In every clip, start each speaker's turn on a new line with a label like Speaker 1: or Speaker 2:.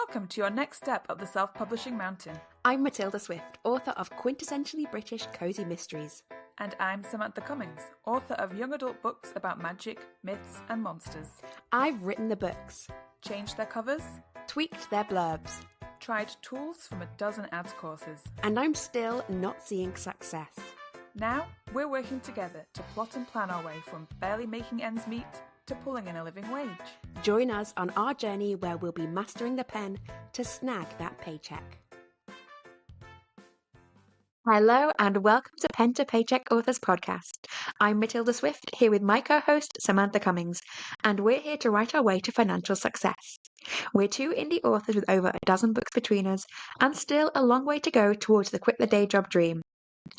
Speaker 1: Welcome to your next step up the self-publishing mountain.
Speaker 2: I'm Matilda Swift, author of quintessentially British cozy mysteries.
Speaker 1: And I'm Samantha Cummings, author of young adult books about magic, myths and monsters.
Speaker 2: I've written the books,
Speaker 1: Changed their covers,
Speaker 2: tweaked their blurbs,
Speaker 1: tried tools from a dozen ads courses.
Speaker 2: and I'm still not seeing success.
Speaker 1: Now, we're working together to plot and plan our way from barely making ends meet to pulling in a living wage.
Speaker 2: Join us on our journey where we'll be mastering the pen to snag that paycheck. Hello and welcome to Pen to Paycheck Authors Podcast. I'm Matilda Swift, here with my co-host Samantha Cummings, and we're here to write our way to financial success. We're two indie authors with over a dozen books between us, and still a long way to go towards the quit the day job dream.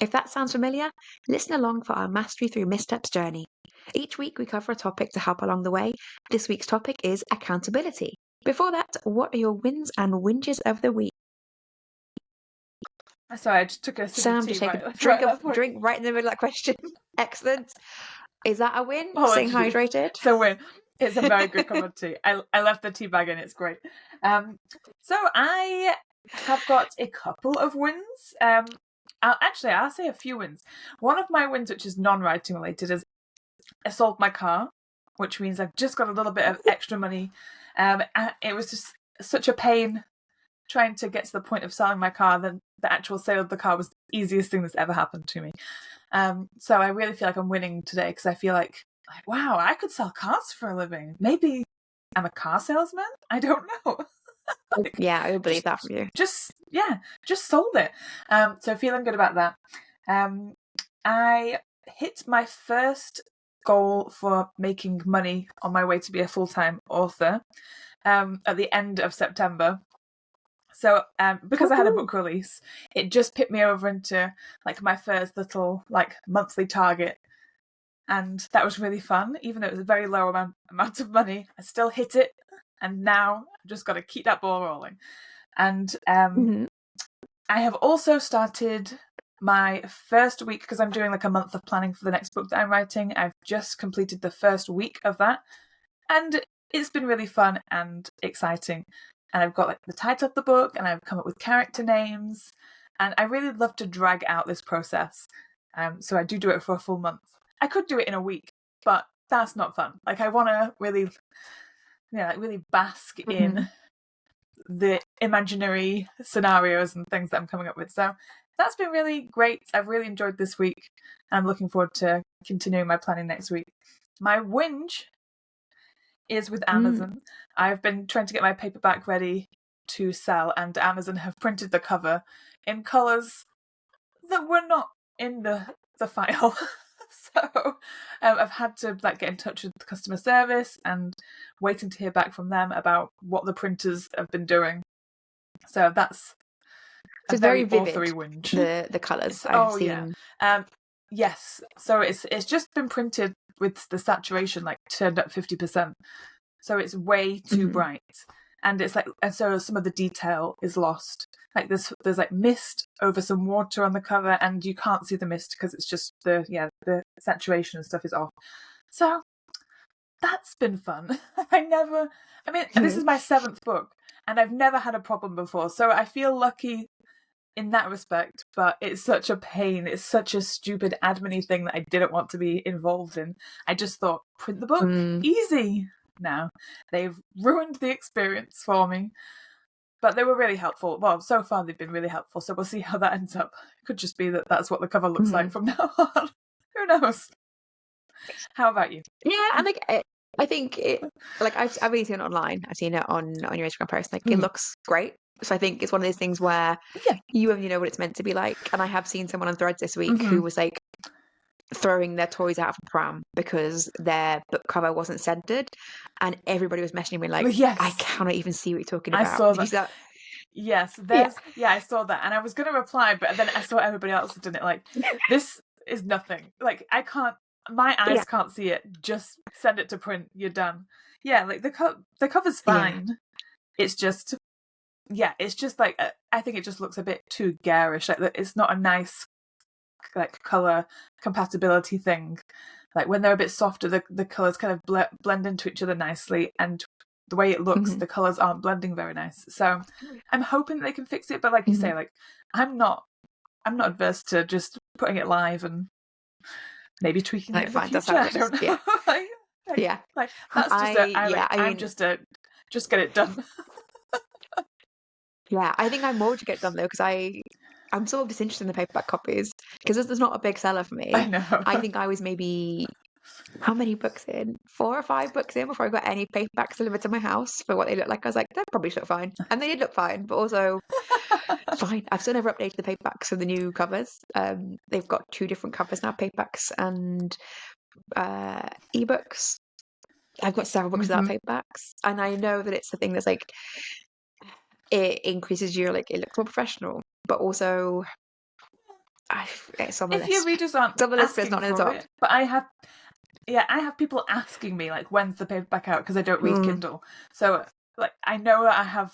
Speaker 2: If that sounds familiar, listen along for our Mastery Through Missteps journey. Each week we cover a topic to help along the way. This week's topic is accountability. Before that, what are your wins and whinges of the week?
Speaker 1: Sorry, I just took a sip
Speaker 2: Sam,
Speaker 1: of tea.
Speaker 2: just take
Speaker 1: right,
Speaker 2: a drink right in the middle of that question. Excellent. Is that a win?
Speaker 1: Oh,
Speaker 2: Staying
Speaker 1: geez.
Speaker 2: hydrated?
Speaker 1: It's a win. It's a very good cup of tea. I left the tea bag in, it's great. So I have got a couple of wins. I'll say a few wins. One of my wins, which is non-writing related, is I sold my car, which means I've just got a little bit of extra money. It was just such a pain trying to get to the point of selling my car. Then the actual sale of the car was the easiest thing that's ever happened to me. So I really feel like I'm winning today because I feel like, wow, I could sell cars for a living. Maybe I'm a car salesman? I don't know.
Speaker 2: Yeah, I would believe that from you.
Speaker 1: Just sold it. So feeling good about that. I hit my first goal for making money on my way to be a full-time author at the end of September. So because I had a book release, it just pipped me over into like my first little like monthly target. And that was really fun. Even though it was a very low amount of money, I still hit it. And now I've just got to keep that ball rolling. And I have also started my first week, because I'm doing like a month of planning for the next book that I'm writing. I've just completed the first week of that. And it's been really fun and exciting. And I've got like the title of the book and I've come up with character names. And I really love to drag out this process. So I do it for a full month. I could do it in a week, but that's not fun. Like I want to really, really bask in the imaginary scenarios and things that I'm coming up with. So that's been really great. I've really enjoyed this week. I'm looking forward to continuing my planning next week. My whinge is with Amazon. I've been trying to get my paperback ready to sell, and Amazon have printed the cover in colours that were not in the file. So I've had to get in touch with the customer service and waiting to hear back from them about what the printers have been doing. So that's
Speaker 2: a very vivid
Speaker 1: authory whinge.
Speaker 2: The colours I've seen.
Speaker 1: Yeah. Yes. So it's just been printed with the saturation turned up 50%. So it's way too bright. And it's so some of the detail is lost. Like there's mist over some water on the cover, and you can't see the mist because it's just the saturation and stuff is off. So that's been fun. This is my 7th book, and I've never had a problem before. So I feel lucky in that respect, but it's such a pain. It's such a stupid admin-y thing that I didn't want to be involved in. I just thought, print the book, easy. Now they've ruined the experience for me. But they were really helpful. Well, so far they've been really helpful, so we'll see how that ends up. It could just be that that's what the cover looks like from now on. Who knows? How about you?
Speaker 2: Yeah, and I think I've really seen it online. I've seen it on your Instagram post. It looks great. So I think it's one of those things where you only know what it's meant to be like. And I have seen someone on Threads this week who was throwing their toys out of a pram because their book cover wasn't centered, and everybody was messaging me I cannot even see what you're talking about.
Speaker 1: I saw that. Yes, I saw that, and I was going to reply, but then I saw everybody else had done it. This is nothing. I can't. My eyes can't see it. Just send it to print. You're done. Yeah, the cover's fine. It's just, I think it just looks a bit too garish. It's not a nice color compatibility thing. When they're a bit softer, the colors kind of blend into each other nicely, and the way it looks,
Speaker 2: Mhm.
Speaker 1: the colours aren't blending very nice. So I'm hoping they can fix it. But like you say, like I'm not adverse to just putting it live and maybe tweaking it in the
Speaker 2: Fine, that's how
Speaker 1: future.
Speaker 2: it
Speaker 1: I
Speaker 2: looks.
Speaker 1: don't know.
Speaker 2: Yeah. Yeah.
Speaker 1: like that's just
Speaker 2: I
Speaker 1: I'm
Speaker 2: mean,
Speaker 1: just get it done.
Speaker 2: yeah, I think I'm more to get done though, because I'm sort of disinterested in the paperback copies because this is not a big seller for me.
Speaker 1: I know.
Speaker 2: I think I was maybe how many books in? 4 or 5 books in before I got any paperbacks delivered to my house for what they look like. I was like, that probably should look fine. And they did look fine, but also fine. I've still never updated the paperbacks for the new covers. They've got 2 different covers now, paperbacks and ebooks. I've got several books without
Speaker 1: Hmm.
Speaker 2: paperbacks. And I know that it's the thing that's like it increases your like it looks more professional, but also it's on the
Speaker 1: If your
Speaker 2: list.
Speaker 1: readers aren't
Speaker 2: It's on the list, but it's
Speaker 1: asking
Speaker 2: not in the
Speaker 1: for
Speaker 2: top.
Speaker 1: it, but I have people asking me like, when's the paperback out? Because I don't read
Speaker 2: Mm.
Speaker 1: Kindle, so like I know that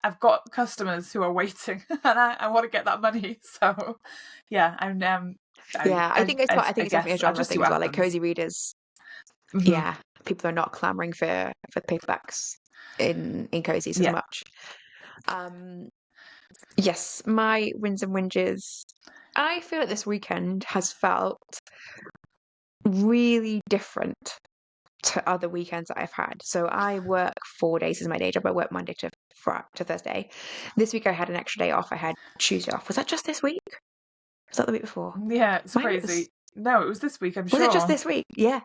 Speaker 1: I've got customers who are waiting, and I want to get that money. So yeah,
Speaker 2: Yeah, I think it's
Speaker 1: I
Speaker 2: definitely a
Speaker 1: guess I'll
Speaker 2: genre
Speaker 1: just see
Speaker 2: thing as
Speaker 1: what
Speaker 2: well. Like
Speaker 1: happens.
Speaker 2: cozy readers,
Speaker 1: Hmm.
Speaker 2: yeah, people are not clamoring for paperbacks in cozies as
Speaker 1: Yeah.
Speaker 2: much. Um, yes, my wins and whinges. I feel like this weekend has felt really different to other weekends that I've had. So I work 4 days as my day job. I work Monday to Thursday. This week I had an extra day off. I had Tuesday off. Was that just this week? Was that the week before?
Speaker 1: Yeah, it's
Speaker 2: Mine was.
Speaker 1: crazy. No, it was this week, I'm
Speaker 2: Was it just
Speaker 1: sure.
Speaker 2: this week? Yeah,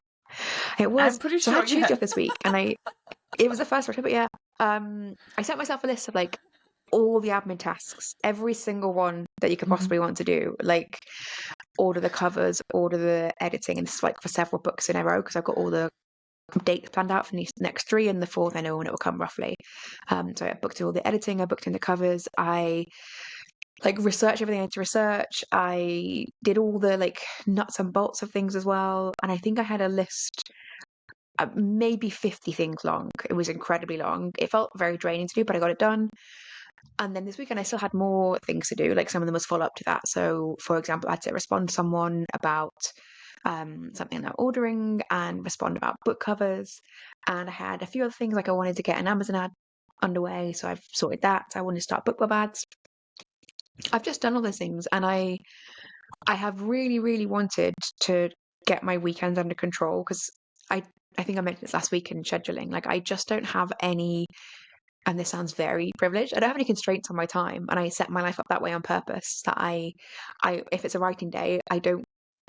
Speaker 2: it
Speaker 1: I'm
Speaker 2: was.
Speaker 1: pretty
Speaker 2: So I had
Speaker 1: sure,
Speaker 2: Tuesday
Speaker 1: yeah.
Speaker 2: off this week, and it was the first one, but yeah. I set myself a list of like all the admin tasks, every single one that you could
Speaker 1: Mhm.
Speaker 2: possibly want to do, like order the covers, order the editing, and this is like for several books in a row because I've got all the dates planned out for the next 3, and the fourth I know when it will come roughly. So I booked all the editing, I booked in the covers, I like researched everything I had to research. I did all the like nuts and bolts of things as well, and I think I had a list maybe 50 things long. It was incredibly long. It felt very draining to do, but I got it done. And then this weekend, I still had more things to do. Like some of them was follow up to that. So, for example, I had to respond to someone about something they're ordering and respond about book covers. And I had a few other things like I wanted to get an Amazon ad underway. So I've sorted that. I wanted to start book club ads. I've just done all those things. And I have really, really wanted to get my weekends under control because I, I think I mentioned this last week in scheduling. Like, I just don't have any, and this sounds very privileged. I don't have any constraints on my time, and I set my life up that way on purpose. That if it's a writing day, I don't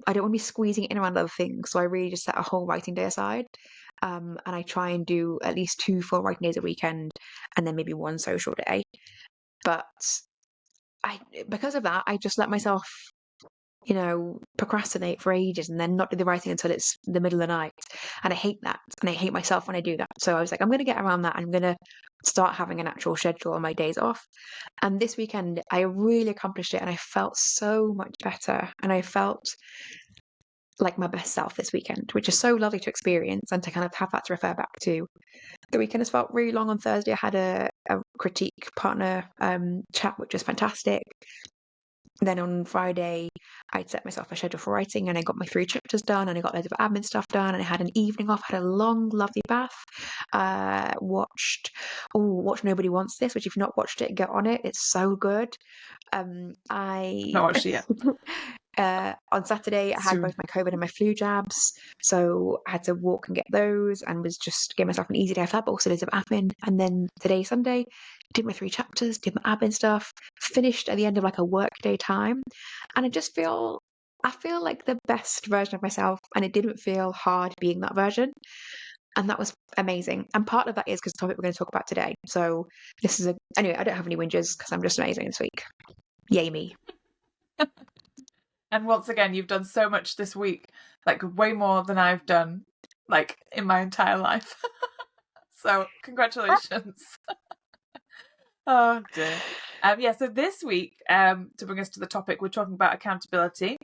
Speaker 2: want to be squeezing it in around other things. So I really just set a whole writing day aside, and I try and do at least 2 full writing days a weekend, and then maybe 1 social day. But I, because of that, I just let myself procrastinate for ages and then not do the writing until it's the middle of the night. And I hate that. And I hate myself when I do that. So I was like, I'm going to get around that. I'm going to start having an actual schedule on my days off. And this weekend, I really accomplished it and I felt so much better. And I felt like my best self this weekend, which is so lovely to experience and to kind of have that to refer back to. The weekend has felt really long on Thursday. I had a critique partner chat, which was fantastic. Then on Friday, I'd set myself a schedule for writing and I got my 3 chapters done and I got loads of admin stuff done and I had an evening off, had a long, lovely bath. Watch Nobody Wants This, which if you've not watched it, get on it. It's so good.
Speaker 1: I've
Speaker 2: I
Speaker 1: not watched it yet.
Speaker 2: On Saturday, I had both
Speaker 1: Soon.
Speaker 2: my COVID and my flu jabs, so I had to walk and get those, and was just gave myself an easy day of that, but also loads of admin. And then today, Sunday, did my 3 chapters, did my admin stuff, finished at the end of like a workday time, and I feel like the best version of myself, and it didn't feel hard being that version. And that was amazing. And part of that is because the topic we're going to talk about today. So anyway, I don't have any whinges because I'm just amazing this week. Yay me.
Speaker 1: And once again, you've done so much this week, like way more than I've done, like in my entire life. So congratulations. Oh dear. Yeah, so this week, to bring us to the topic, we're talking about accountability.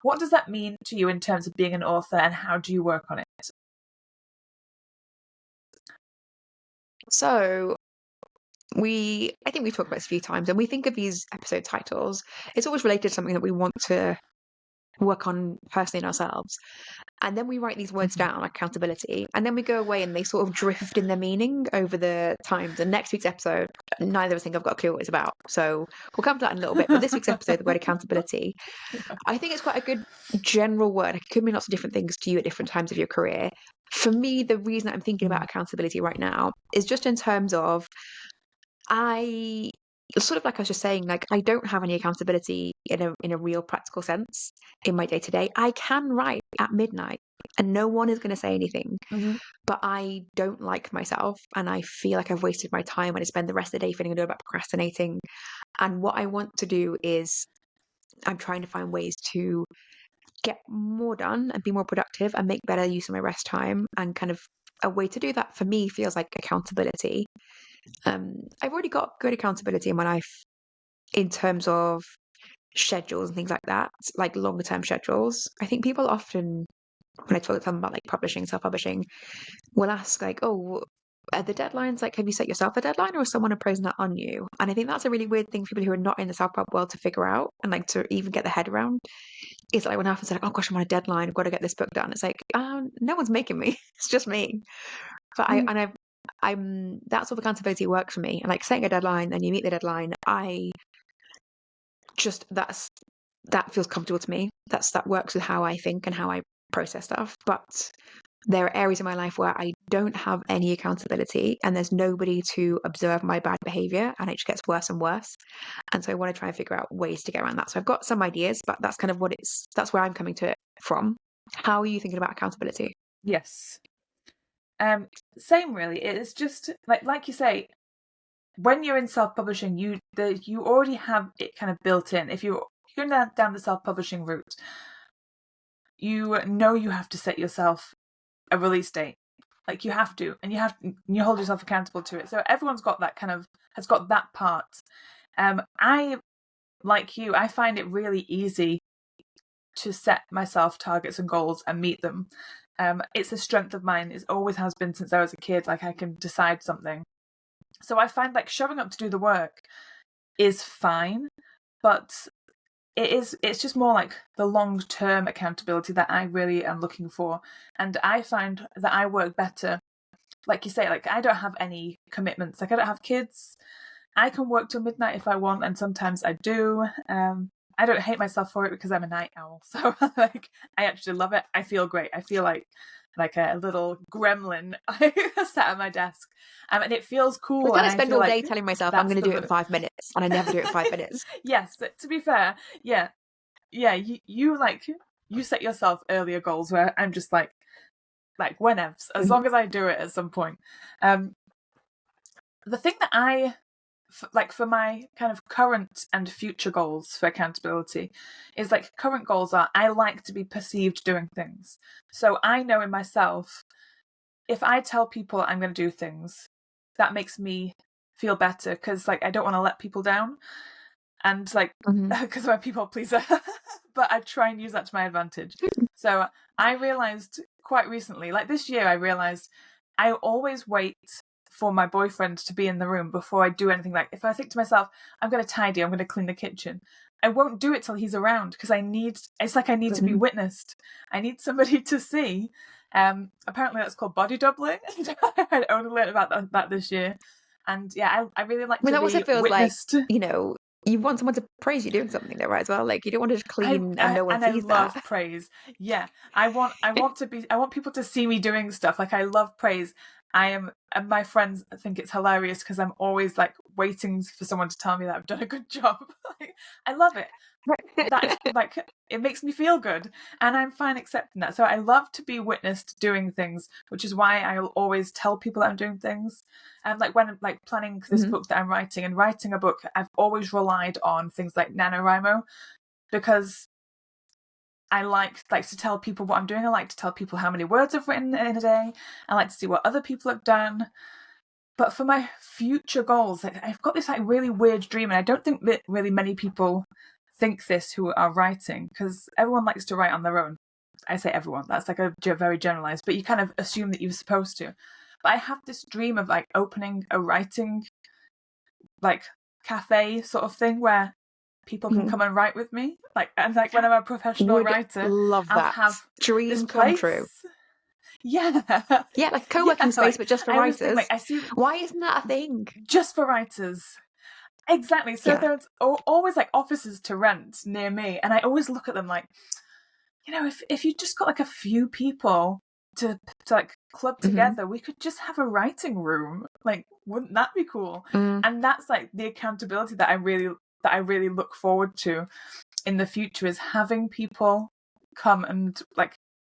Speaker 1: What does that mean to you in terms of being an author and how do you work on it?
Speaker 2: So I think we've talked about this a few times, and we think of these episode titles. It's always related to something that we want to work on personally in ourselves. And then we write these words down, like accountability, and then we go away and they sort of drift in their meaning over the times. And next week's episode, neither of us think I've got a clue what it's about. So we'll come to that in a little bit. But this week's episode, the word accountability, I think it's quite a good general word. It could mean lots of different things to you at different times of your career. For me, the reason I'm thinking about accountability right now is just in terms of I sort of like I was just saying, like I don't have any accountability in a real practical sense in my day to day. I can write at midnight and no one is going to say anything, but I don't like myself and I feel like I've wasted my time and I spend the rest of the day feeling good about procrastinating. And what I want to do is I'm trying to find ways to get more done and be more productive and make better use of my rest time. And kind of a way to do that for me feels like accountability. I've already got good accountability in my life in terms of schedules and things like that, like longer term schedules. I think people often, when I talk to them about like publishing, self publishing, will ask like, "Oh, are the deadlines like? Have you set yourself a deadline, or is someone imposing that on you?" And I think that's a really weird thing for people who are not in the self pub world to figure out and like to even get their head around. It's like when happens like, "Oh gosh, I'm on a deadline. I've got to get this book done." It's like, no one's making me. It's just me. But I'm that sort of accountability works for me. And like setting a deadline and you meet the deadline, I just that feels comfortable to me. That works with how I think and how I process stuff. But there are areas in my life where I don't have any accountability and there's nobody to observe my bad behavior and it just gets worse and worse. And so I want to try and figure out ways to get around that. So I've got some ideas, but that's kind of that's where I'm coming to it from. How are you thinking about accountability?
Speaker 1: Yes. Same really. It's just like you say, when you're in self-publishing, you already have it kind of built in. If you're going down the self-publishing route, you know you have to set yourself a release date. Like you have to, and you hold yourself accountable to it. So everyone's got that has got that part. I, like you, I find it really easy to set myself targets and goals and meet them. It's a strength of mine. It always has been since I was a kid. Like I can decide something. So I find like showing up to do the work is fine, but it's just more like the long-term accountability that I really am looking for. And I find that I work better, like you say, like I don't have any commitments. Like I don't have kids. I can work till midnight if I want, and sometimes I do. I don't hate myself for it because I'm a night owl. So like I actually love it. I feel great. I feel like a little gremlin sat at my desk. And it feels cool.
Speaker 2: I
Speaker 1: And I
Speaker 2: spend
Speaker 1: feel
Speaker 2: all day
Speaker 1: like
Speaker 2: telling myself I'm going to do it in 5 minutes, and I never do it in 5 minutes.
Speaker 1: Yes, to be fair, yeah. You like you set yourself earlier goals where I'm just like whenevs, as long as I do it at some point. The thing that I like for my kind of current and future goals for accountability is like current goals are I like to be perceived doing things. So I know in myself, if I tell people I'm going to do things, that makes me feel better because like I don't want to let people down, and like because I'm a people pleaser, but I try and use that to my advantage. So I realized quite recently, like this year, I realized I always wait for my boyfriend to be in the room before I do anything. Like if I think to myself, I'm going to tidy, I'm going to clean the kitchen, I won't do it till he's around because I need to be witnessed. I need somebody to see. Apparently that's called body doubling. I only learned about that this year. And yeah, I really like to
Speaker 2: that
Speaker 1: be
Speaker 2: also feels
Speaker 1: witnessed.
Speaker 2: like, you want someone to praise you doing something though, right? As well, like you don't want to just clean and no one sees that.
Speaker 1: I love praise. Yeah, I want people to see me doing stuff. Like I love praise. And my friends think it's hilarious because I'm always like waiting for someone to tell me that I've done a good job. Like, I love it. That's like it makes me feel good, and I'm fine accepting that. So I love to be witnessed doing things, which is why I'll always tell people that I'm doing things. And like when I'm like planning this book that I'm writing and writing a book, I've always relied on things like NaNoWriMo because I like to tell people what I'm doing. I like to tell people how many words I've written in a day. I like to see what other people have done. But for my future goals, like I've got this like really weird dream, and I don't think that really many people think this who are writing, because everyone likes to write on their own. I say everyone, that's like a very generalized, but you kind of assume that you're supposed to. But I have this dream of like opening a writing like cafe sort of thing where people can come and write with me. And when I'm a professional
Speaker 2: Would
Speaker 1: writer,
Speaker 2: love
Speaker 1: I'll
Speaker 2: that.
Speaker 1: have
Speaker 2: Dream
Speaker 1: this
Speaker 2: come
Speaker 1: place.
Speaker 2: true.
Speaker 1: Yeah.
Speaker 2: Yeah, like co-working space, but just for
Speaker 1: I always
Speaker 2: writers.
Speaker 1: think, I see,
Speaker 2: why isn't that a thing?
Speaker 1: Just for writers. Exactly. So there's always offices to rent near me, and I always look at them if you just got a few people to club together, we could just have a writing room. Wouldn't that be cool? And that's the accountability that I really look forward to in the future, is having people come and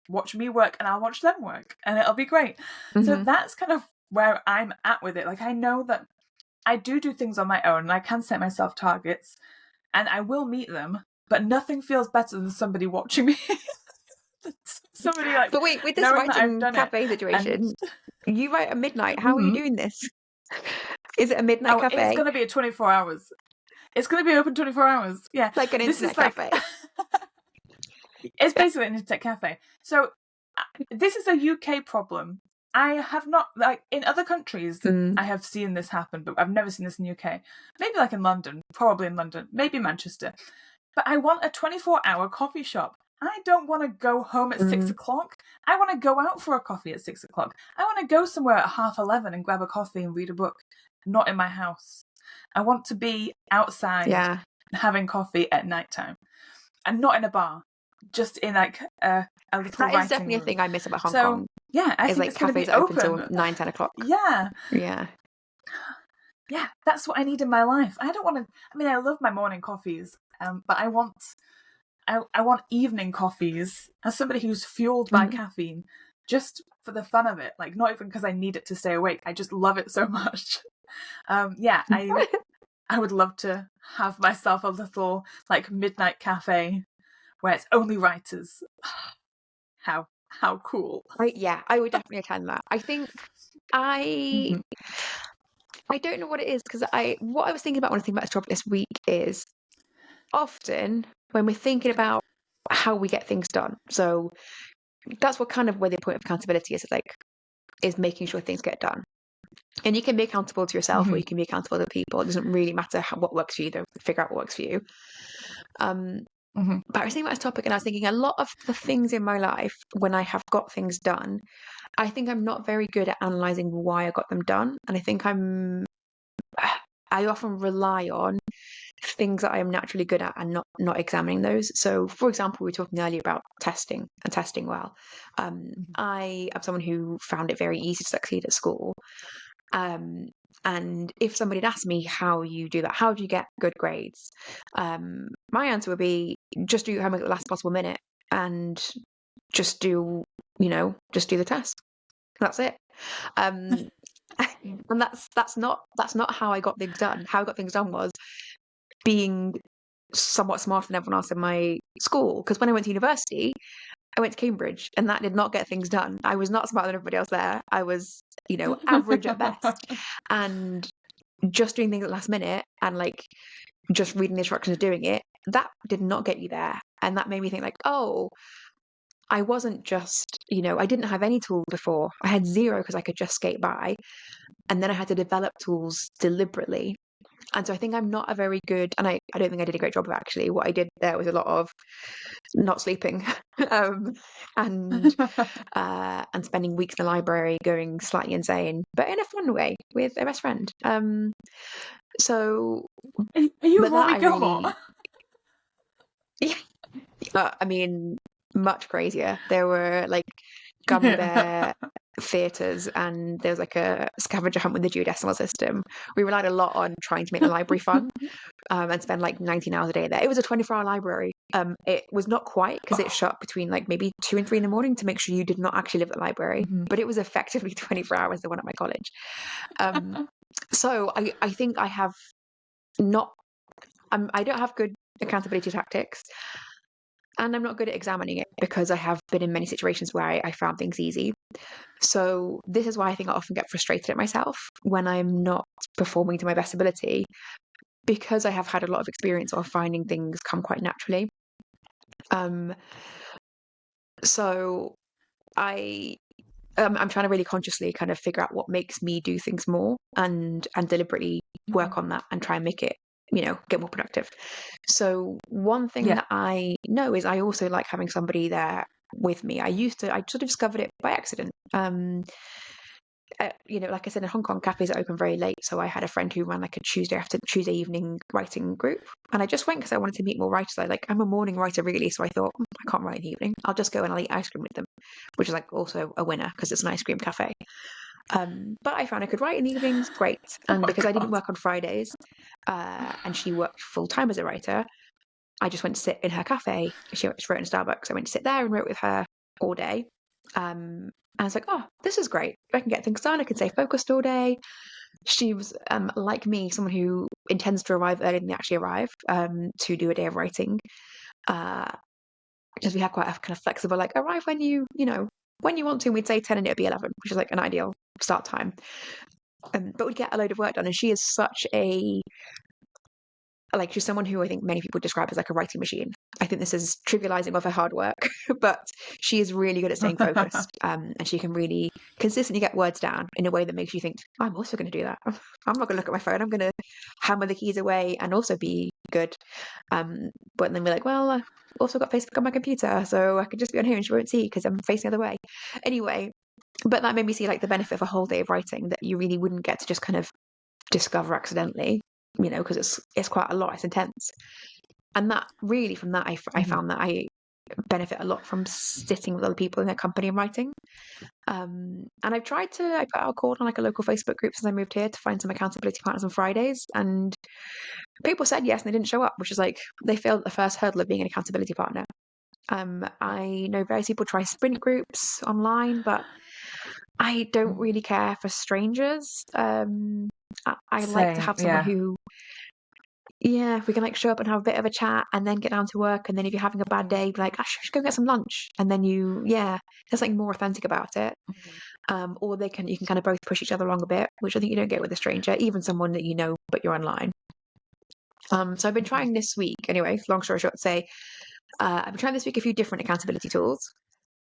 Speaker 1: watch me work, and I'll watch them work, and it'll be great. So that's kind of where I'm at with it. I know that I do things on my own, and I can set myself targets, and I will meet them, but nothing feels better than somebody watching me. Somebody
Speaker 2: But wait, with this
Speaker 1: knowing that I've
Speaker 2: writing
Speaker 1: done
Speaker 2: cafe
Speaker 1: it.
Speaker 2: situation, you write at midnight. How are you doing this? Is it a midnight cafe?
Speaker 1: It's going to be 24 hours. It's going to be open 24 hours. Yeah.
Speaker 2: Like an internet cafe.
Speaker 1: It's basically an internet cafe. So this is a UK problem. I have not, in other countries, I have seen this happen, but I've never seen this in the UK. Maybe in London, probably in London, maybe Manchester. But I want a 24-hour coffee shop. I don't want to go home at 6 o'clock. I want to go out for a coffee at 6 o'clock. I want to go somewhere at 11:30 and grab a coffee and read a book, not in my house. I want to be outside having coffee at nighttime, and not in a bar, just in a little
Speaker 2: that
Speaker 1: writing
Speaker 2: is definitely
Speaker 1: room.
Speaker 2: a thing I miss about Hong Kong.
Speaker 1: Yeah, I think it's going to be
Speaker 2: cafes open
Speaker 1: open
Speaker 2: till 9-10 o'clock.
Speaker 1: Yeah.
Speaker 2: Yeah,
Speaker 1: that's what I need in my life. I don't want to. I mean, I love my morning coffees, but I want evening coffees, as somebody who's fueled by caffeine, just for the fun of it. Not even because I need it to stay awake. I just love it so much. I would love to have myself a little midnight cafe where it's only writers. How cool.
Speaker 2: I would definitely attend that. I think I don't know what it is, because what I was thinking about when I think about this topic this week is often when we're thinking about how we get things done. So that's what kind of where the point of accountability is making sure things get done. And you can be accountable to yourself, or you can be accountable to people. It doesn't really matter what works for you, though. Figure out what works for you. But I was thinking about this topic, and I was thinking a lot of the things in my life, when I have got things done, I think I'm not very good at analysing why I got them done. And I think I often rely on things that I am naturally good at and not examining those. So, for example, we were talking earlier about testing and testing well. I am someone who found it very easy to succeed at school. And if somebody had asked me how you do that, how do you get good grades? My answer would be just do your homework at the last possible minute and just do the test. That's it. And that's not how I got things done. How I got things done was being somewhat smarter than everyone else in my school. Because when I went to university, I went to Cambridge, and that did not get things done. I was not smarter than everybody else there. I was, average at best. And just doing things at the last minute and just reading the instructions and doing it, that did not get you there. And that made me think oh, I wasn't just, I didn't have any tools before. I had zero because I could just skate by. And then I had to develop tools deliberately. And so I think I'm not a very good, and I don't think I did a great job of actually. What I did there was a lot of not sleeping and spending weeks in the library going slightly insane, but in a fun way with a best friend. So
Speaker 1: are you Rory Gilmore?
Speaker 2: Yeah. I mean, much crazier. There were gummy bear theatres, and there was a scavenger hunt with the geodecimal system. We relied a lot on trying to make the library fun, and spend 19 hours a day there. It was a 24-hour library. It was not quite, because it shut between maybe 2 and 3 in the morning to make sure you did not actually live at the library, but it was effectively 24 hours, the one at my college. So I think I have not I don't have good accountability tactics, and I'm not good at examining it, because I have been in many situations where I found things easy. So this is why I think I often get frustrated at myself when I'm not performing to my best ability, because I have had a lot of experience of finding things come quite naturally. So I'm trying to really consciously kind of figure out what makes me do things more, and deliberately work on that and try and make it get more productive. So one thing that I know is I also like having somebody there with me. I sort of discovered it by accident. Like I said, in Hong Kong, cafes are open very late. So I had a friend who ran like a Tuesday evening writing group. And I just went because I wanted to meet more writers. I'm a morning writer really. So I thought, I can't write in the evening. I'll just go and I'll eat ice cream with them, which is like also a winner because it's an ice cream cafe. But I found I could write in the evenings, great. And because I didn't work on Fridays, and she worked full time as a writer, I just went to sit in her cafe. She wrote in Starbucks. I went to sit there and wrote with her all day. And I was like, oh, this is great. I can get things done. I can stay focused all day. She was, like me, someone who intends to arrive earlier than they actually arrive, to do a day of writing. Because we had quite a kind of flexible, like, arrive when when you want to. We'd say 10 and it would be 11, which is like an ideal start time. But we'd get a load of work done. And she is she's someone who I think many people describe as like a writing machine. I think this is trivializing of her hard work, but she is really good at staying focused. And she can really consistently get words down in a way that makes you think, I'm also going to do that. I'm not going to look at my phone. I'm going to hammer the keys away and also be good. But then we're like, well, I've also got Facebook on my computer, so I could just be on here and she won't see because I'm facing the other way. Anyway, but that made me see like the benefit of a whole day of writing that you really wouldn't get to just kind of discover accidentally, because it's quite a lot. It's intense. And that really, from that, I found that I benefit a lot from sitting with other people in their company and writing. And I put out a call on like a local Facebook group since I moved here to find some accountability partners on Fridays. And people said yes, and they didn't show up, which is like they failed the first hurdle of being an accountability partner. I know various people try sprint groups online, but I don't really care for strangers. I like to have someone who, if we can like show up and have a bit of a chat and then get down to work. And then if you're having a bad day, be like, I should go get some lunch. And then there's something more authentic about it. Or you can kind of both push each other along a bit, which I think you don't get with a stranger, even someone that you know, but you're online. So I've been trying this week, anyway, long story short, I've been trying this week a few different accountability tools,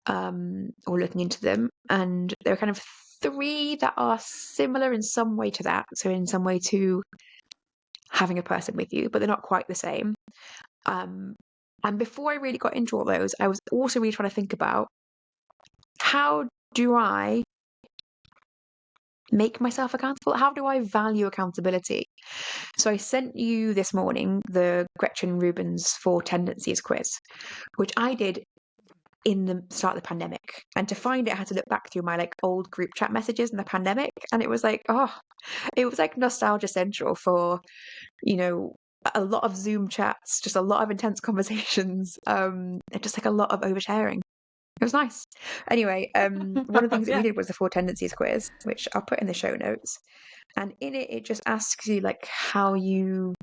Speaker 2: or looking into them. And there are kind of 3 that are similar in some way to that. So in some way to having a person with you, but they're not quite the same. And before I really got into all those, I was also really trying to think about how do I make myself accountable? How do I value accountability? So I sent you this morning the Gretchen Rubin's 4 Tendencies quiz, which I did in the start of the pandemic. And to find it, I had to look back through my like old group chat messages in the pandemic. And it was like, it was like nostalgia central for, a lot of Zoom chats, just a lot of intense conversations, and just like a lot of oversharing. It was nice. Anyway, one of the things that we did was the 4 Tendencies quiz, which I'll put in the show notes. And in it, it just asks you like how you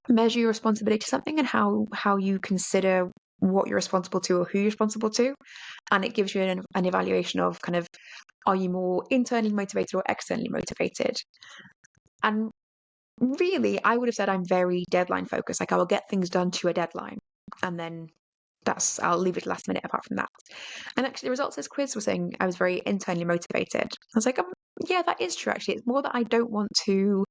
Speaker 2: measure your responsibility to something and how you consider what you're responsible to or who you're responsible to. And it gives you an evaluation of kind of, are you more internally motivated or externally motivated? And really, I would have said I'm very deadline focused. Like I will get things done to a deadline, and then I'll leave it to last minute apart from that. And actually the results of this quiz were saying I was very internally motivated. I was like, yeah, that is true actually. It's more that I don't want to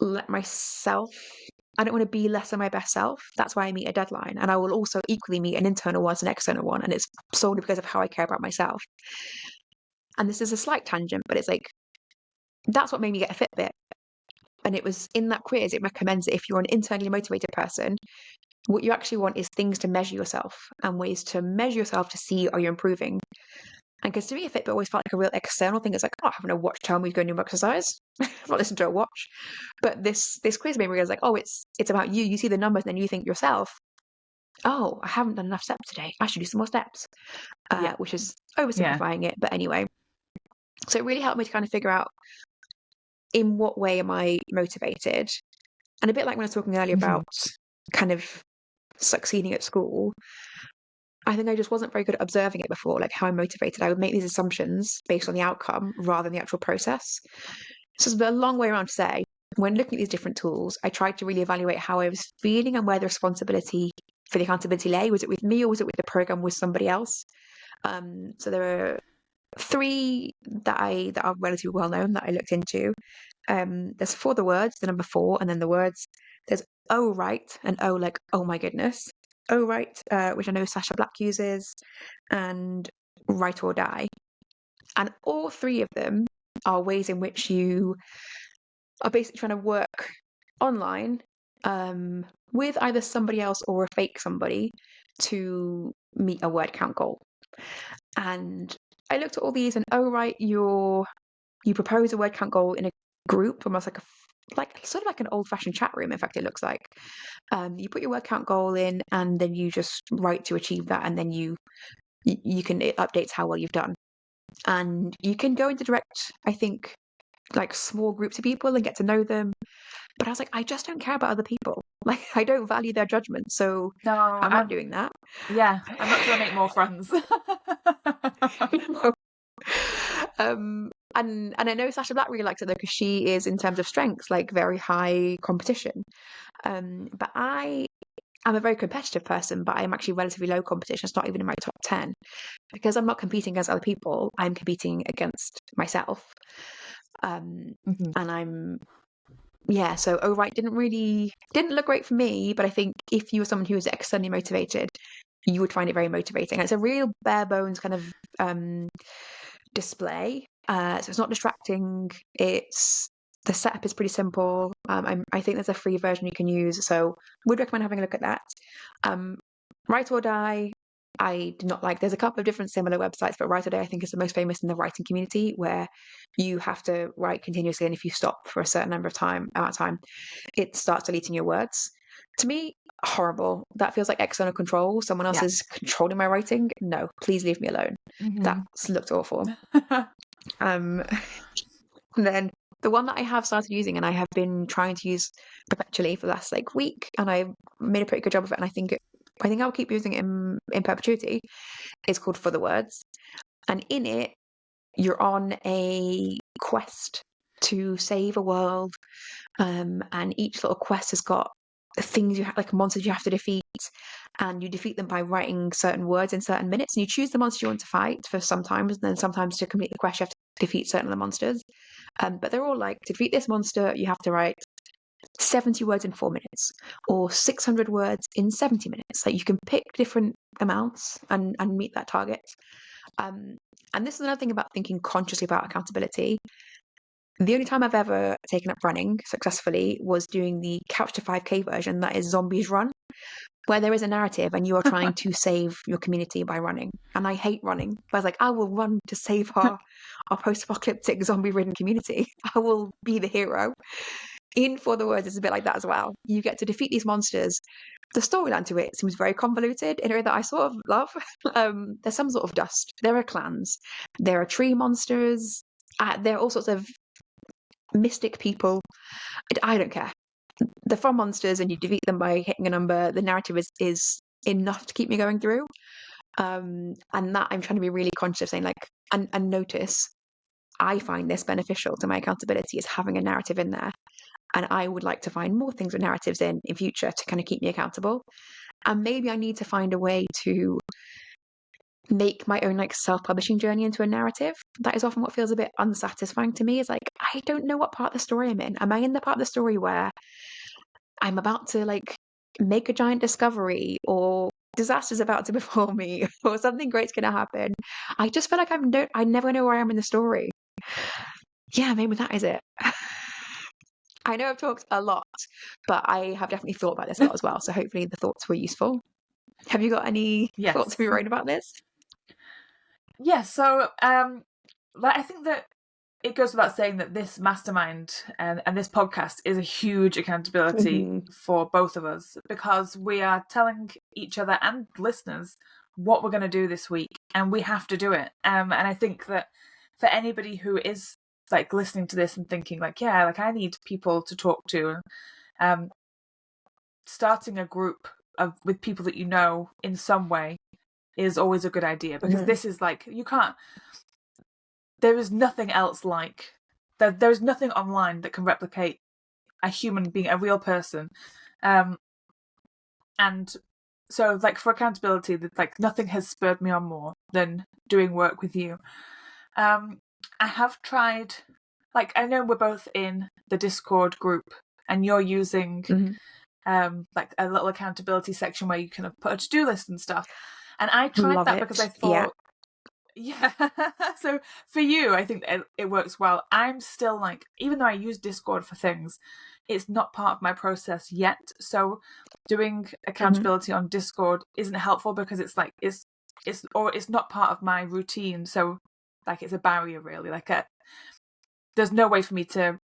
Speaker 2: I don't want to be less than my best self. That's why I meet a deadline. And I will also equally meet an internal one and an external one. And it's solely because of how I care about myself. And this is a slight tangent, but it's like, that's what made me get a Fitbit. And it was in that quiz, it recommends that if you're an internally motivated person, what you actually want is things to measure yourself and ways to measure yourself to see, are you improving? And because to me, a Fitbit always felt like a real external thing. It's like, I'm not having a watch tell me to go and do exercise. I'm not listening to a watch. But this quiz made me realize like, it's about you. You see the numbers and then you think yourself, I haven't done enough steps today. I should do some more steps. Which is oversimplifying it. But anyway, so it really helped me to kind of figure out in what way am I motivated? And a bit like when I was talking earlier about kind of succeeding at school, I think I just wasn't very good at observing it before, like how I'm motivated. I would make these assumptions based on the outcome rather than the actual process. So it's a long way around to say, when looking at these different tools, I tried to really evaluate how I was feeling and where the responsibility for the accountability lay. Was it with me or was it with the program with somebody else? So there are 3 that are relatively well known that I looked into. there's for the words, the number 4, and then the words. There's oh right, and oh like oh my goodness. Oh right, which I know Sacha Black uses, and write or die. And all 3 of them are ways in which you are basically trying to work online with either somebody else or a fake somebody to meet a word count goal. And I looked at all these, and oh right, you propose a word count goal in a group, almost like sort of like an old-fashioned chat room. In fact, it looks like you put your word count goal in, and then you just write to achieve that, and then you can, it updates how well you've done, and you can go into direct, I think, like small groups of people and get to know them. But I was like, I just don't care about other people. Like, I don't value their judgment, so
Speaker 1: No,
Speaker 2: I'm not doing that.
Speaker 1: Yeah, I'm not trying to make more friends.
Speaker 2: And I know Sacha Black really likes it though, because she is, in terms of strengths, like very high competition. But I am a very competitive person, but I'm actually relatively low competition. It's not even in my top 10 because I'm not competing against other people. I'm competing against myself. And so oh right didn't look great for me, but I think if you were someone who was externally motivated, you would find it very motivating. And it's a real bare bones kind of display. So it's not distracting. The setup is pretty simple. I think there's a free version you can use, so would recommend having a look at that. Write or Die, I do not like. There's a couple of different similar websites, but Write or Die I think is the most famous in the writing community, where you have to write continuously, and if you stop for a certain amount of time, it starts deleting your words. To me, horrible. That feels like external control. Someone else is controlling my writing. No, please leave me alone. That looked awful. And then the one that I have started using, and I have been trying to use perpetually for the last week, and I've made a pretty good job of it, and I think I'll keep using it in perpetuity, is called For the Words. And in it, you're on a quest to save a world, and each little quest has got things you have, like monsters you have to defeat, and you defeat them by writing certain words in certain minutes, and you choose the monster you want to fight for sometimes, and then sometimes to complete the quest you have to defeat certain of the monsters. But they're all like, to defeat this monster you have to write 70 words in 4 minutes, or 600 words in 70 minutes. Like, you can pick different amounts and meet that target. And this is another thing about thinking consciously about accountability. The only time I've ever taken up running successfully was doing the Couch to 5K version, that is Zombies Run, where there is a narrative and you are trying to save your community by running. And I hate running, but I was like, I will run to save our post-apocalyptic zombie-ridden community. I will be the hero. In For the Words, it's a bit like that as well. You get to defeat these monsters. The storyline to it seems very convoluted in a way that I sort of love. There's some sort of dust. There are clans. There are tree monsters. There are all sorts of mystic people. I don't care. They're from monsters, and you defeat them by hitting a number. The narrative is enough to keep me going through. And that I'm trying to be really conscious of saying, and notice, I find this beneficial to my accountability, is having a narrative in there. And I would like to find more things with narratives in future to kind of keep me accountable. And maybe I need to find a way to make my own self-publishing journey into a narrative. That is often what feels a bit unsatisfying to me, is I don't know what part of the story I'm in. Am I in the part of the story where I'm about to make a giant discovery, or disaster's about to befall me, or something great's going to happen? I just feel like I never know where I am in the story. Yeah, maybe that is it. I know I've talked a lot, but I have definitely thought about this a lot as well. So hopefully the thoughts were useful. Have you got any thoughts of your own about this?
Speaker 1: Yes. So I think that it goes without saying that this mastermind and this podcast is a huge accountability for both of us, because we are telling each other and listeners what we're going to do this week, and we have to do it. And I think that for anybody who is listening to this and thinking I need people to talk to, starting a group with people that you know in some way is always a good idea, because this is you can't. There is nothing else there is nothing online that can replicate a human being, a real person, and so for accountability, that nothing has spurred me on more than doing work with you. I have tried like I know we're both in the Discord group, and you're using like a little accountability section where you can put a to-do list and stuff. And I tried
Speaker 2: Love
Speaker 1: that
Speaker 2: it.
Speaker 1: because I
Speaker 2: Yeah.
Speaker 1: thought, yeah. So for you, I think it works well. I'm still like, even though I use Discord for things, it's not part of my process yet. So doing accountability on Discord isn't helpful because it's like it's not part of my routine. So like it's a barrier really. Like there's no way for me to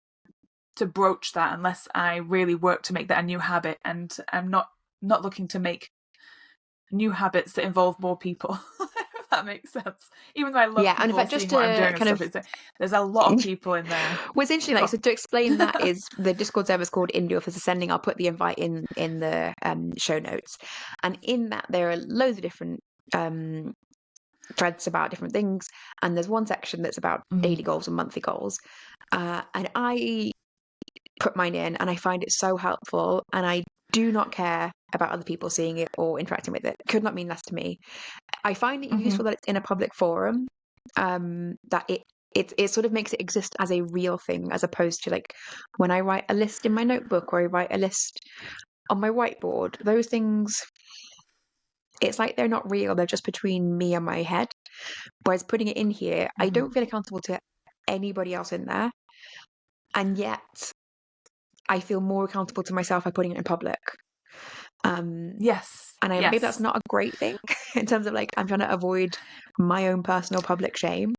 Speaker 1: broach that unless I really work to make that a new habit, and I'm not looking to make new habits that involve more people. If that makes sense. Even though I love
Speaker 2: Yeah, and in
Speaker 1: people
Speaker 2: fact,
Speaker 1: seeing
Speaker 2: just
Speaker 1: what I'm
Speaker 2: to
Speaker 1: doing and
Speaker 2: kind
Speaker 1: stuff,
Speaker 2: of
Speaker 1: there's a lot of people in there.
Speaker 2: what's interesting, like, so to explain that is the Discord server is called Indie Authors Ascending. I'll put the invite in the show notes, and in that there are loads of different threads about different things, and there's one section that's about daily goals and monthly goals, and I put mine in, and I find it so helpful, and I do not care about other people seeing it or interacting with it. Could not mean less to me. I find it useful that it's in a public forum, that it sort of makes it exist as a real thing, as opposed to like when I write a list in my notebook or I write a list on my whiteboard. Those things, it's like they're not real. They're just between me and my head. Whereas putting it in here, I don't feel accountable to anybody else in there, and yet I feel more accountable to myself by putting it in public.
Speaker 1: Yes.
Speaker 2: And maybe that's not a great thing in terms of like I'm trying to avoid my own personal public shame,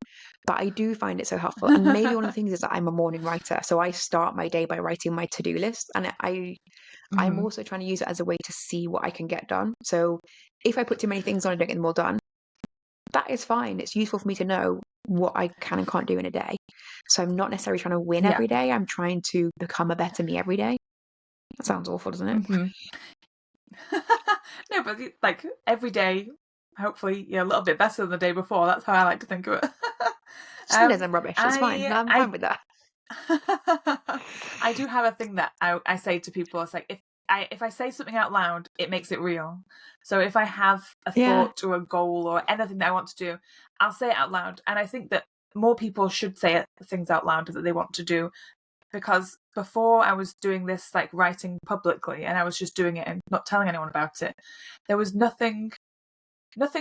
Speaker 2: but I do find it so helpful. And maybe one of the things is that I'm a morning writer, so I start my day by writing my to-do list, and I'm also trying to use it as a way to see what I can get done. So if I put too many things on and don't get them all done, that is fine. It's useful for me to know what I can and can't do in a day. So I'm not necessarily trying to win every day. I'm trying to become a better me every day. That sounds awful, doesn't it?
Speaker 1: No, but like every day, hopefully you're a little bit better than the day before. That's how I like to think of it.
Speaker 2: Some days I'm rubbish. It's fine. I'm fine with that.
Speaker 1: I do have a thing that I say to people. It's like if I say something out loud, it makes it real. So if I have a thought or a goal or anything that I want to do, I'll say it out loud. And I think that more people should say things out loud that they want to do, because before I was doing this like writing publicly and I was just doing it and not telling anyone about it, there was nothing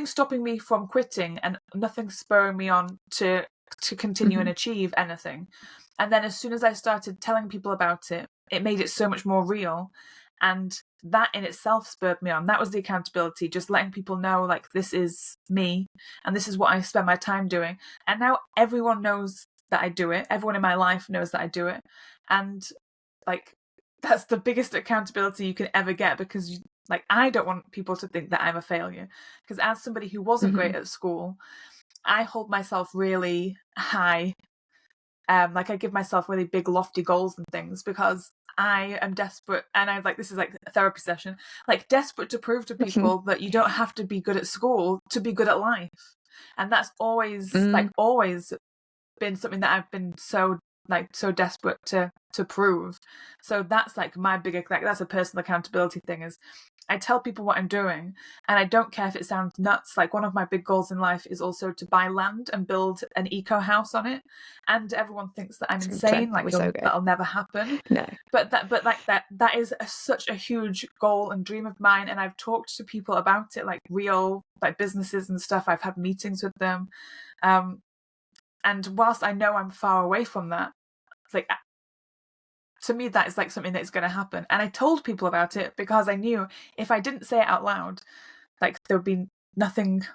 Speaker 1: stopping me from quitting and nothing spurring me on to continue and achieve anything. And then as soon as I started telling people about it, it made it so much more real. And that in itself spurred me on. That was the accountability, just letting people know, like, this is me and this is what I spend my time doing. And now everyone knows that I do it. Everyone in my life knows that I do it. And like, that's the biggest accountability you can ever get, because like, I don't want people to think that I'm a failure. Because as somebody who wasn't great at school, I hold myself really high. Like I give myself really big lofty goals and things because I am desperate, and I like, this is like a therapy session, like desperate to prove to people that you don't have to be good at school to be good at life. And that's always been something that I've been so desperate to prove. So that's like my big, like, that's a personal accountability thing, is I tell people what I'm doing, and I don't care if it sounds nuts. Like, one of my big goals in life is also to buy land and build an eco house on it. And everyone thinks that I'm insane, like that'll never happen.
Speaker 2: No.
Speaker 1: But that is such a huge goal and dream of mine. And I've talked to people about it, like real, like businesses and stuff. I've had meetings with them. And whilst I know I'm far away from that, like, to me, that is like something that's going to happen. And I told people about it because I knew if I didn't say it out loud, like, there would be nothing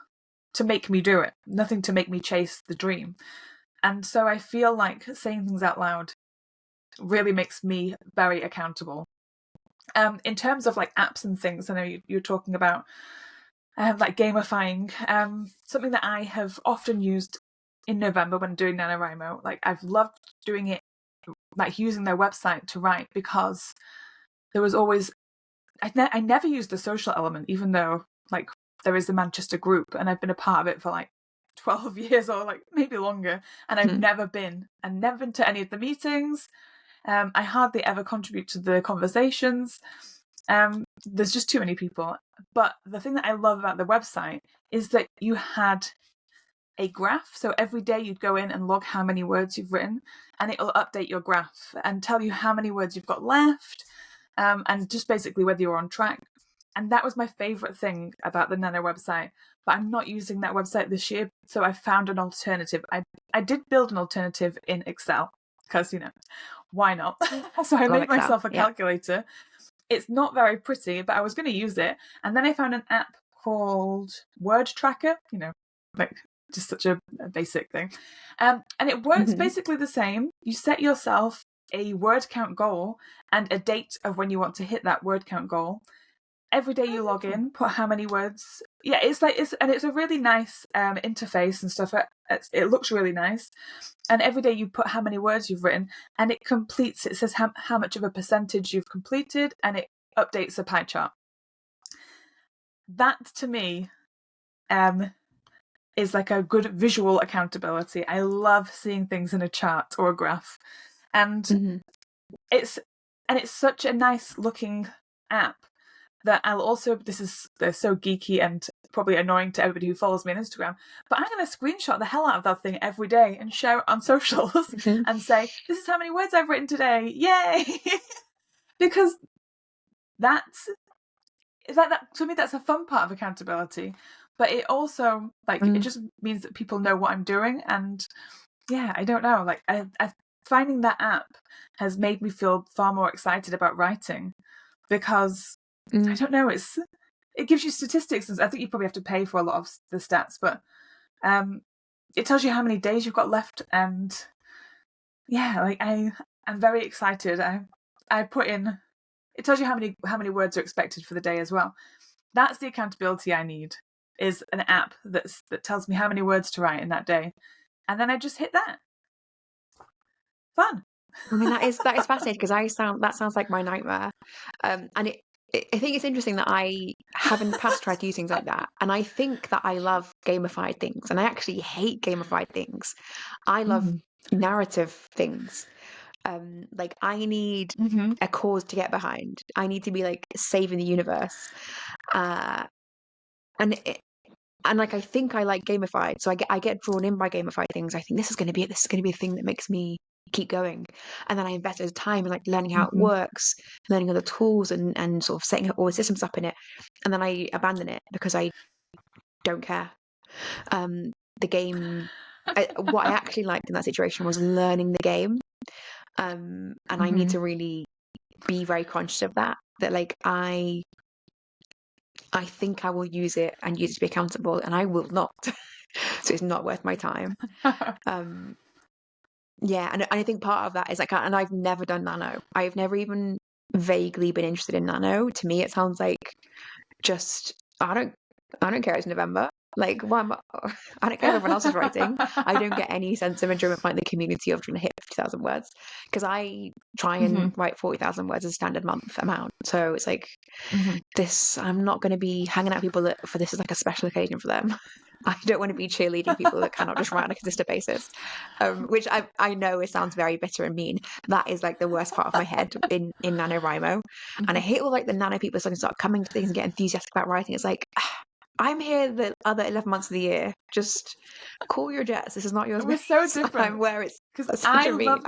Speaker 1: to make me do it, nothing to make me chase the dream. And so I feel like saying things out loud really makes me very accountable. In terms of like apps and things, I know you're talking about like gamifying. Something that I have often used in November when doing NaNoWriMo, like, I've loved doing it, like using their website to write, because there was always, I never used the social element, even though like there is the Manchester group and I've been a part of it for like 12 years or like maybe longer, and I've never been to any of the meetings. I hardly ever contribute to the conversations. There's just too many people. But the thing that I love about the website is that you had a graph. So every day you'd go in and log how many words you've written, and it'll update your graph and tell you how many words you've got left, and just basically whether you're on track. And that was my favourite thing about the Nano website. But I'm not using that website this year, so I found an alternative. I did build an alternative in Excel because, why not? So I made
Speaker 2: Excel.
Speaker 1: myself a calculator. It's not very pretty, but I was going to use it. And then I found an app called Word Tracker, like just such a basic thing. And it works basically the same. You set yourself a word count goal and a date of when you want to hit that word count goal. Every day you log in, put how many words. Yeah, it's a really nice interface and stuff. It looks really nice. And every day you put how many words you've written, and it completes. It says how much of a percentage you've completed, and it updates a pie chart. That to me, is like a good visual accountability. I love seeing things in a chart or a graph, and it's such a nice looking app. That I'll also, they're so geeky and probably annoying to everybody who follows me on Instagram, but I'm going to screenshot the hell out of that thing every day and share it on socials and say, this is how many words I've written today. Yay! Because that's to me, that's a fun part of accountability. But it also, it just means that people know what I'm doing. And yeah, I don't know. Finding that app has made me feel far more excited about writing because I don't know, it gives you statistics. I think you probably have to pay for a lot of the stats, but it tells you how many days you've got left. And yeah, I'm very excited. I put in, it tells you how many words are expected for the day as well. That's the accountability I need, is an app that tells me how many words to write in that day, and then I just hit that. Fun.
Speaker 2: I mean, that is fascinating because that sounds like my nightmare, and I think it's interesting that I have in the past tried to use things like that, and I think that I love gamified things, and I actually hate gamified things. I love narrative things. I need a cause to get behind. I need to be like saving the universe, and I think I like gamified, so I get drawn in by gamified things. I think this is going to be a thing that makes me keep going, and then I invested time in learning how it works, learning other tools, and sort of setting all the systems up in it, and then I abandon it because I don't care. The game, what I actually liked in that situation was learning the game, and I need to really be very conscious of that I think I will use it and use it to be accountable, and I will not. So it's not worth my time. Yeah, and I think part of that is and I've never done Nano. I've never even vaguely been interested in Nano. To me, it sounds like just I don't care. It's November. I don't care if everyone else is writing. I don't get any sense of enjoyment from the community of trying to hit 50,000 words, because I try and write 40,000 words as a standard month amount. So it's this. I'm not going to be hanging out with people for this is like a special occasion for them. I don't want to be cheerleading people that cannot just write on a consistent basis, which I know it sounds very bitter and mean. That is the worst part of my head in NaNoWriMo. And I hate all the nano people so I can start coming to things and get enthusiastic about writing. It's I'm here the other 11 months of the year. Just call your jets. This is not yours.
Speaker 1: We're so different.
Speaker 2: I'm where it's
Speaker 1: because I know.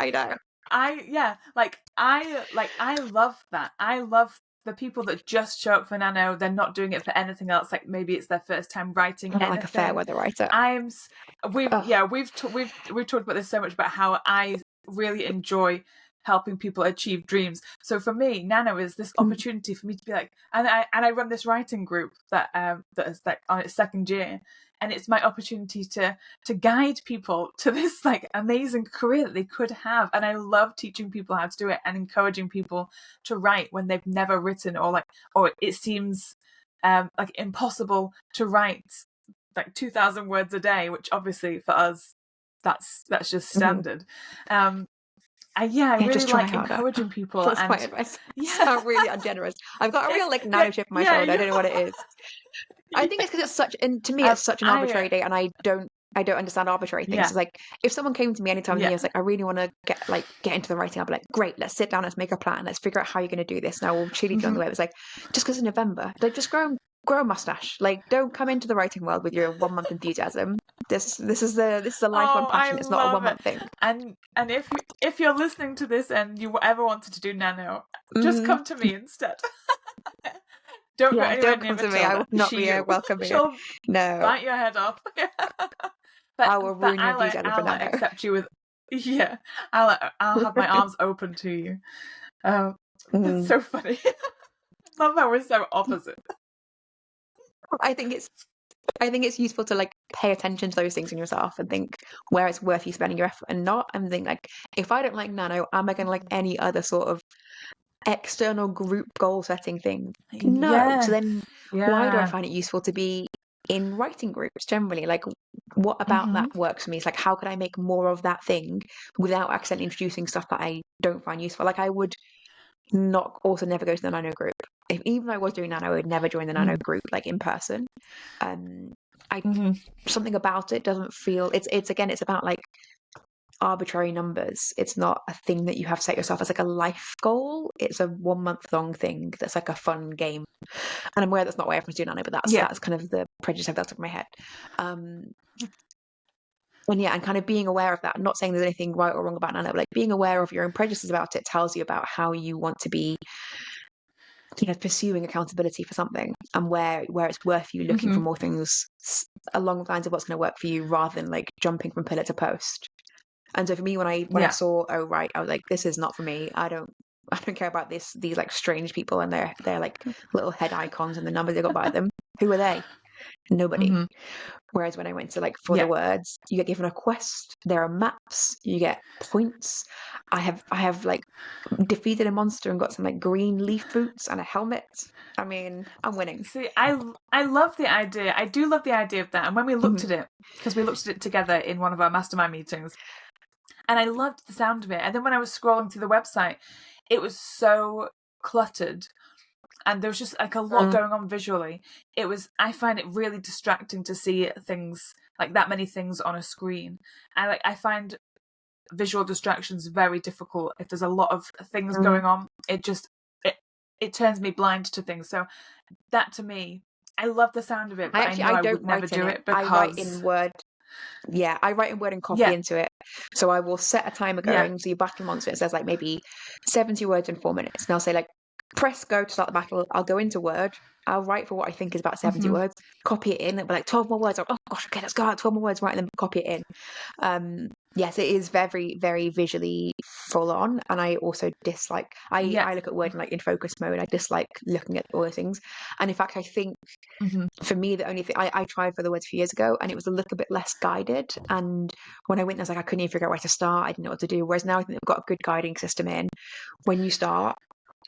Speaker 1: I love that. I love the people that just show up for Nano. They're not doing it for anything else. Maybe it's their first time writing.
Speaker 2: I'm not like a fair weather writer.
Speaker 1: We've talked about this so much about how I really enjoy helping people achieve dreams. So for me, Nano is this opportunity for me to be and I run this writing group that is on its second year, and it's my opportunity to guide people to this amazing career that they could have. And I love teaching people how to do it and encouraging people to write when they've never written, or it seems impossible to write 2,000 words a day, which obviously for us that's just standard. I really like encouraging people.
Speaker 2: That's my advice. Yeah, really ungenerous. I've got a real nano chip on my shoulder. I don't know what it is. I think it's because it's such, and to me, it's such an arbitrary day, and I don't understand arbitrary things. It's if someone came to me anytime of the year, it's I really want to get into the writing. I'll be great, let's sit down, let's make a plan, let's figure out how you're going to do this. Now we'll cheerlead you on the way. It's just because it's November, just go and grow a mustache. Like, don't come into the writing world with your 1 month enthusiasm. This is a lifelong
Speaker 1: Oh, I
Speaker 2: passion. It's not a
Speaker 1: love
Speaker 2: 1
Speaker 1: it.
Speaker 2: month thing.
Speaker 1: And if you're listening to this and you ever wanted to do nano, just
Speaker 2: Mm,
Speaker 1: come to me instead. Don't go
Speaker 2: yeah,
Speaker 1: anywhere
Speaker 2: don't
Speaker 1: near
Speaker 2: come to me. I will
Speaker 1: Matilda.
Speaker 2: not be welcome here.
Speaker 1: She'll
Speaker 2: No,
Speaker 1: bite your head off.
Speaker 2: I will
Speaker 1: But
Speaker 2: ruin your enthusiasm for
Speaker 1: I'll
Speaker 2: Nano.
Speaker 1: accept you with yeah. I'll have my arms open to you. It's so funny. I love how we're so opposite.
Speaker 2: I think it's useful to like pay attention to those things in yourself and think where it's worth you spending your effort and not, and think like, if I don't like Nano, am I going to like any other sort of external group goal setting thing? No. So
Speaker 1: Yeah.
Speaker 2: then why do I
Speaker 1: Yeah.
Speaker 2: find it useful to be in writing groups generally? Like, what about that works for me? It's like, how could I make more of that thing without accidentally introducing stuff that I don't find useful? Like, I would not also never go to the Nano group. If even I was doing Nano, I would never join the Nano group like in person. I something about it doesn't feel, it's again, it's about like arbitrary numbers. It's not a thing that you have set yourself as like a life goal. It's a 1 month long thing that's like a fun game. And I'm aware that's not why everyone's doing Nano, but
Speaker 1: Yeah.
Speaker 2: that's kind of the prejudice I've built up in my head. And yeah, and kind of being aware of that. I'm not saying there's anything right or wrong about Nano, but like being aware of your own prejudices about it tells you about how you want to be, pursuing accountability for something, and where it's worth you looking for more things along the lines of what's going to work for you, rather than like jumping from pillar to post. And so for me, when I saw, oh right, I was like, this is not for me. I don't care about these like strange people and their like little head icons and the numbers they got by them. Who are they? Nobody. Whereas when I went to like for the words, you get given a quest, there are maps, you get points. I have like defeated a monster and got some like green leaf boots and a helmet. I mean, I'm winning.
Speaker 1: See, I love the idea. I do love the idea of that. And when we looked at it, because we looked at it together in one of our mastermind meetings, and I loved the sound of it. And then when I was scrolling through the website, it was so cluttered. And there was just like a lot going on visually. I find it really distracting to see things, like that many things on a screen. I find visual distractions very difficult. If there's a lot of things going on, it turns me blind to things. So that, to me, I love the sound of it, but I know I would never do it because
Speaker 2: I write in Word. Yeah, I write in Word and copy into it. So I will set a timer going. So you battle a monster, it says like maybe 70 words in 4 minutes. And I'll say like, press go to start the battle. I'll go into Word. I'll write for what I think is about 70 words, copy it in. It'll be like 12 more words. Oh gosh, okay, let's go. 12 more words, right? And then copy it in. Yes, it is very, very visually full on. And I also dislike, I look at Word in focus mode. I dislike looking at all those things. And in fact, I think for me, the only thing I tried for the words a few years ago, and it was a little bit less guided. And when I went, I was like, I couldn't even figure out where to start. I didn't know what to do. Whereas now I think they've got a good guiding system in. When you start,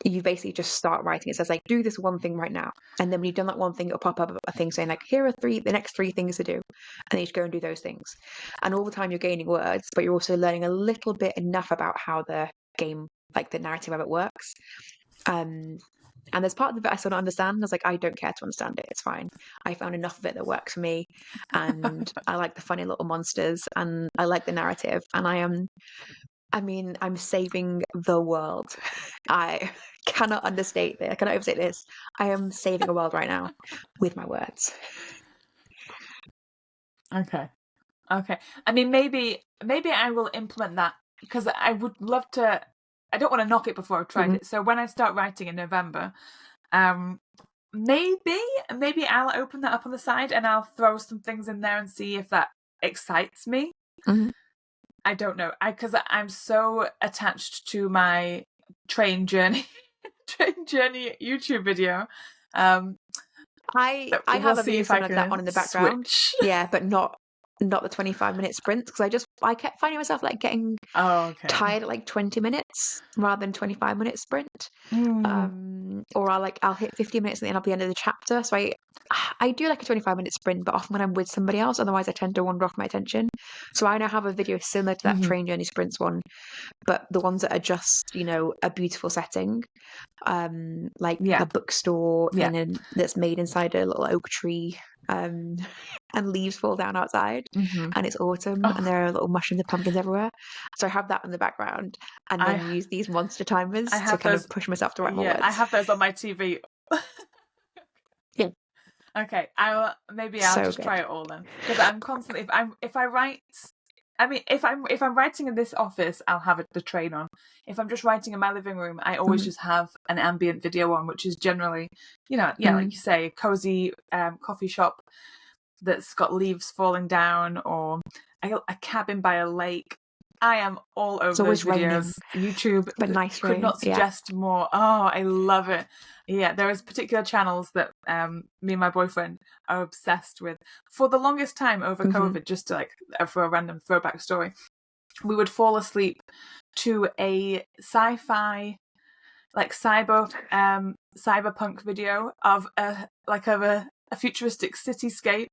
Speaker 2: you basically just start writing. It says like, do this one thing right now, and then when you've done that one thing, it'll pop up a thing saying like, here are the next 3 things to do, and then you just go and do those things. And all the time you're gaining words, but you're also learning a little bit enough about how the game, like the narrative of it, works. And there's part of it I still don't understand. I was like, I don't care to understand it. It's fine. I found enough of it that works for me, and I like the funny little monsters, and I like the narrative, and I'm saving the world. I cannot understate this. I cannot overstate this. I am saving a world right now with my words.
Speaker 1: Okay. I mean, maybe I will implement that, because I would love to. I don't want to knock it before I've tried it. So when I start writing in November, maybe I'll open that up on the side and I'll throw some things in there and see if that excites me. I don't know. Because I'm so attached to my train journey YouTube video.
Speaker 2: I have a video similar to that on in the background.
Speaker 1: Switch.
Speaker 2: Yeah, but not the 25-minute sprints, because I kept finding myself like getting tired at like 20 minutes rather than 25-minute sprint. Or I'll hit 50 minutes and then I'll be end of the chapter. So I do like a 25-minute sprint, but often when I'm with somebody else, otherwise I tend to wander off my attention. So I now have a video similar to that train journey sprints one, but the ones that are just, a beautiful setting, like a bookstore that's made inside a little oak tree, and leaves fall down outside, and it's autumn, and there are little mushrooms and pumpkins everywhere. So I have that in the background, and then use these monster timers to kind of push myself to write more words.
Speaker 1: I have those on my TV.
Speaker 2: Yeah.
Speaker 1: Okay, I'll
Speaker 2: So
Speaker 1: just
Speaker 2: good.
Speaker 1: try it all then, because I'm constantly if I write. I mean, if I'm writing in this office, I'll have the train on. If I'm just writing in my living room, I always
Speaker 2: Mhm.
Speaker 1: just have an ambient video on, which is generally, like you say, a cozy coffee shop that's got leaves falling down, or a cabin by a lake. I am all
Speaker 2: It's
Speaker 1: over those
Speaker 2: always raining,
Speaker 1: videos. YouTube
Speaker 2: but nice
Speaker 1: could
Speaker 2: rain.
Speaker 1: not
Speaker 2: Yeah.
Speaker 1: suggest more. Oh, I love it. Yeah, there is particular channels that me and my boyfriend are obsessed with. For the longest time over
Speaker 2: Mhm.
Speaker 1: COVID, just to for a random throwback story, we would fall asleep to a sci-fi cyberpunk video of a futuristic cityscape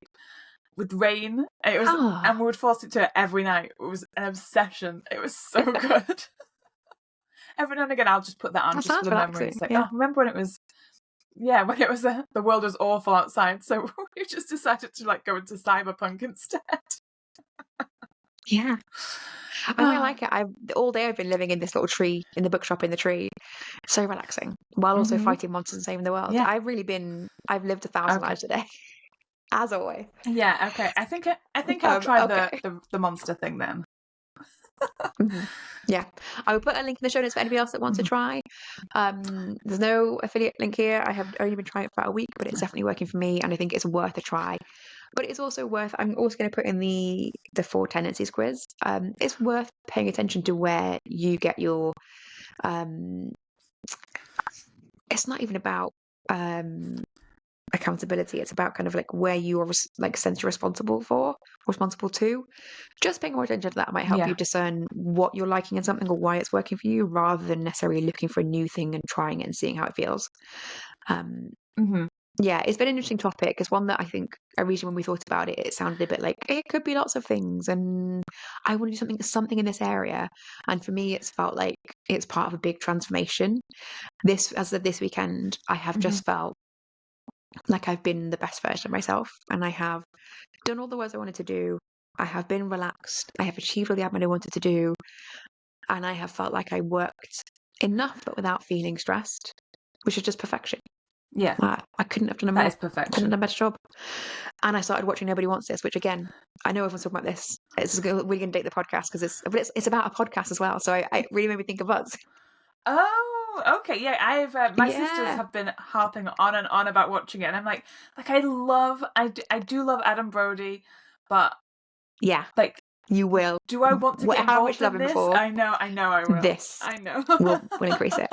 Speaker 1: with rain. And
Speaker 2: Ah,
Speaker 1: we would fall asleep to it every night. It was an obsession. It was so good. Every now and again, I'll just put that on
Speaker 2: that
Speaker 1: just for
Speaker 2: sounds
Speaker 1: the memory.
Speaker 2: relaxing.
Speaker 1: It's like,
Speaker 2: Yeah.
Speaker 1: oh, remember when it was, when it was the world was awful outside, so we just decided to go into cyberpunk instead.
Speaker 2: Yeah. I really like it. All day I've been living in this little tree, in the bookshop in the tree. So relaxing, while also
Speaker 1: Mm-hmm.
Speaker 2: fighting monsters and saving the world.
Speaker 1: Yeah.
Speaker 2: I've lived 1,000
Speaker 1: Okay.
Speaker 2: lives a day, as always.
Speaker 1: Yeah. Okay. I think I'll try the,
Speaker 2: Okay.
Speaker 1: the monster thing then.
Speaker 2: Mhm. Yeah, I will put a link in the show notes for anybody else that wants to
Speaker 1: Mhm.
Speaker 2: try. There's no affiliate link here. I have only been trying it for about a week, but it's definitely working for me, and I think it's worth a try. But it's also worth. I'm also going to put in the four tendencies quiz. It's worth paying attention to where you get your. Um, it's not even about um accountability. It's about kind of like where you are sense you're responsible to. Just paying more attention to that might help you
Speaker 1: Yeah.
Speaker 2: discern what you're liking in something or why it's working for you, rather than necessarily looking for a new thing and trying it and seeing how it feels. Um,
Speaker 1: Mm-hmm.
Speaker 2: yeah, it's been an interesting topic. It's one that I think originally when we thought about it, it sounded a bit like it could be lots of things, and I want to do something in this area. And for me, it's felt like it's part of a big transformation. As of this weekend, I have
Speaker 1: Mm-hmm.
Speaker 2: just felt like I've been the best version of myself, and I have done all the work I wanted to do. I have been relaxed. I have achieved all the admin I wanted to do, and I have felt like I worked enough, but without feeling stressed, which is just perfection.
Speaker 1: Yeah.
Speaker 2: I couldn't have done a
Speaker 1: That
Speaker 2: more,
Speaker 1: is
Speaker 2: couldn't have
Speaker 1: perfection.
Speaker 2: done a better job. And I started watching Nobody Wants This, which again, I know everyone's talking about this. We're going to date the podcast because it's about a podcast as well. So I really made me think of us.
Speaker 1: Oh, okay. Yeah, I've my sisters
Speaker 2: Yeah,
Speaker 1: have been harping on and on about watching it, and I'm like I do love Adam Brody, but
Speaker 2: yeah,
Speaker 1: like,
Speaker 2: you will.
Speaker 1: do I want to get
Speaker 2: How much
Speaker 1: involved
Speaker 2: you love
Speaker 1: in
Speaker 2: him
Speaker 1: this?
Speaker 2: before?
Speaker 1: I will.
Speaker 2: This
Speaker 1: I know.
Speaker 2: will increase it.